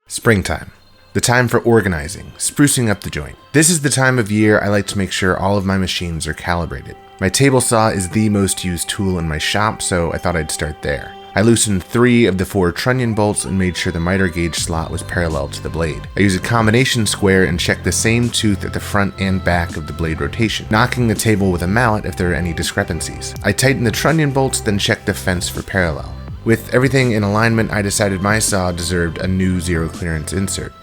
Springtime. The time for organizing, sprucing up the joint. This is the time of year I like to make sure all of my machines are calibrated. My table saw is the most used tool in my shop, so I thought I'd start there. I loosened 3 of the 4 trunnion bolts and made sure the miter gauge slot was parallel to the blade. I used a combination square and checked the same tooth at the front and back of the blade rotation, knocking the table with a mallet if there are any discrepancies. I tightened the trunnion bolts, then checked the fence for parallel. With everything in alignment, I decided my saw deserved a new zero clearance insert.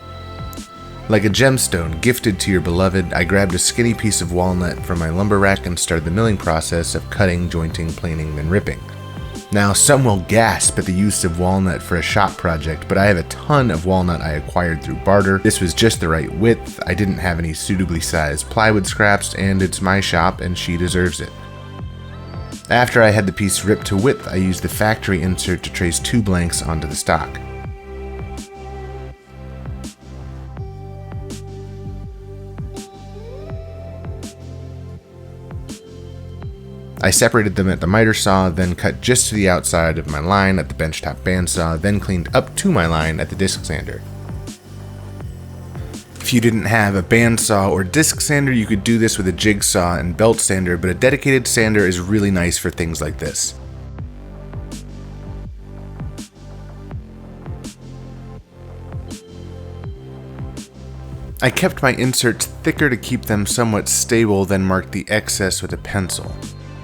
Like a gemstone gifted to your beloved, I grabbed a skinny piece of walnut from my lumber rack and started the milling process of cutting, jointing, planing, then ripping. Now, some will gasp at the use of walnut for a shop project, but I have a ton of walnut I acquired through barter. This was just the right width, I didn't have any suitably sized plywood scraps, and it's my shop and she deserves it. After I had the piece ripped to width, I used the factory insert to trace 2 blanks onto the stock. I separated them at the miter saw, then cut just to the outside of my line at the benchtop bandsaw, then cleaned up to my line at the disc sander. If you didn't have a bandsaw or disc sander, you could do this with a jigsaw and belt sander, but a dedicated sander is really nice for things like this. I kept my inserts thicker to keep them somewhat stable, then marked the excess with a pencil.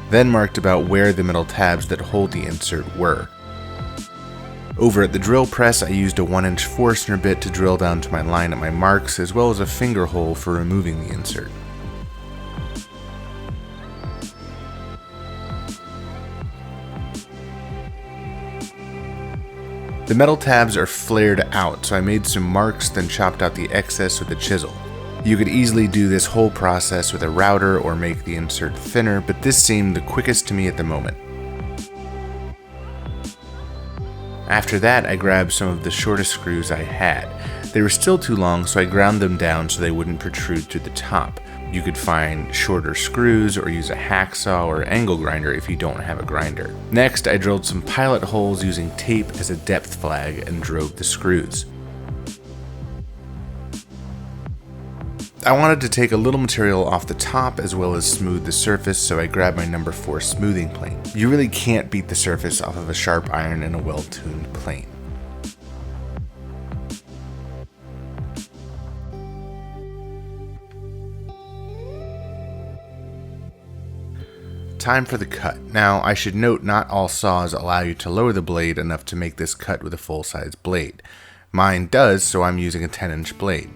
Then marked about where the metal tabs that hold the insert were. Over at the drill press, I used a 1-inch Forstner bit to drill down to my line at my marks, as well as a finger hole for removing the insert. The metal tabs are flared out, so I made some marks, then chopped out the excess with a chisel. You could easily do this whole process with a router or make the insert thinner, but this seemed the quickest to me at the moment. After that, I grabbed some of the shortest screws I had. They were still too long, so I ground them down so they wouldn't protrude through the top. You could find shorter screws or use a hacksaw or angle grinder if you don't have a grinder. Next, I drilled some pilot holes using tape as a depth flag and drove the screws. I wanted to take a little material off the top as well as smooth the surface, so I grabbed my number 4 smoothing plane. You really can't beat the surface off of a sharp iron and a well-tuned plane. Time for the cut. Now, I should note not all saws allow you to lower the blade enough to make this cut with a full-size blade. Mine does, so I'm using a 10-inch blade.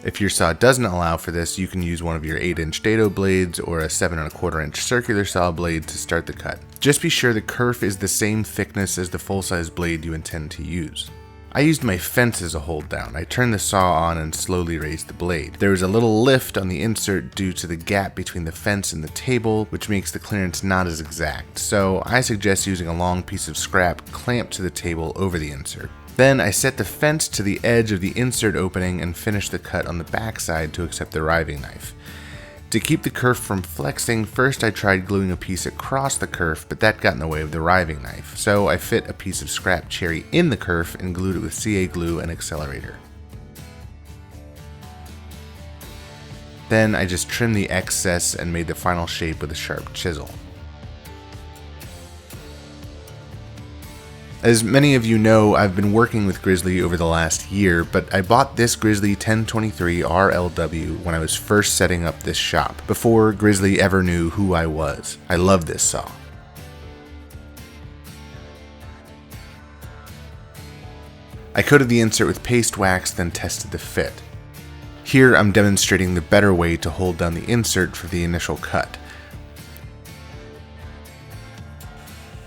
If your saw doesn't allow for this, you can use one of your 8-inch dado blades or a 7¼ inch circular saw blade to start the cut. Just be sure the kerf is the same thickness as the full-size blade you intend to use. I used my fence as a hold down. I turned the saw on and slowly raised the blade. There was a little lift on the insert due to the gap between the fence and the table, which makes the clearance not as exact, so I suggest using a long piece of scrap clamped to the table over the insert. Then I set the fence to the edge of the insert opening and finished the cut on the back side to accept the riving knife. To keep the kerf from flexing, first I tried gluing a piece across the kerf, but that got in the way of the riving knife, so I fit a piece of scrap cherry in the kerf and glued it with CA glue and accelerator. Then I just trimmed the excess and made the final shape with a sharp chisel. As many of you know, I've been working with Grizzly over the last year, but I bought this Grizzly 1023 RLW when I was first setting up this shop, before Grizzly ever knew who I was. I love this saw. I coated the insert with paste wax, then tested the fit. Here I'm demonstrating the better way to hold down the insert for the initial cut.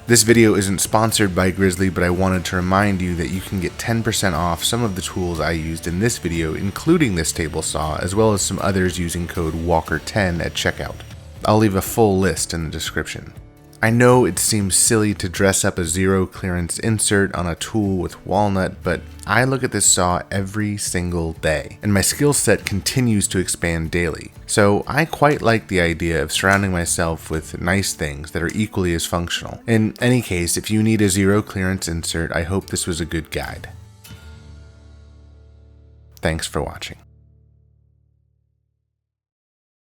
This video isn't sponsored by Grizzly, but I wanted to remind you that you can get 10% off some of the tools I used in this video, including this table saw, as well as some others using code WALKER10 at checkout. I'll leave a full list in the description. I know it seems silly to dress up a zero clearance insert on a tool with walnut, but I look at this saw every single day, and my skill set continues to expand daily. So I quite like the idea of surrounding myself with nice things that are equally as functional. In any case, if you need a zero clearance insert, I hope this was a good guide. Thanks for watching.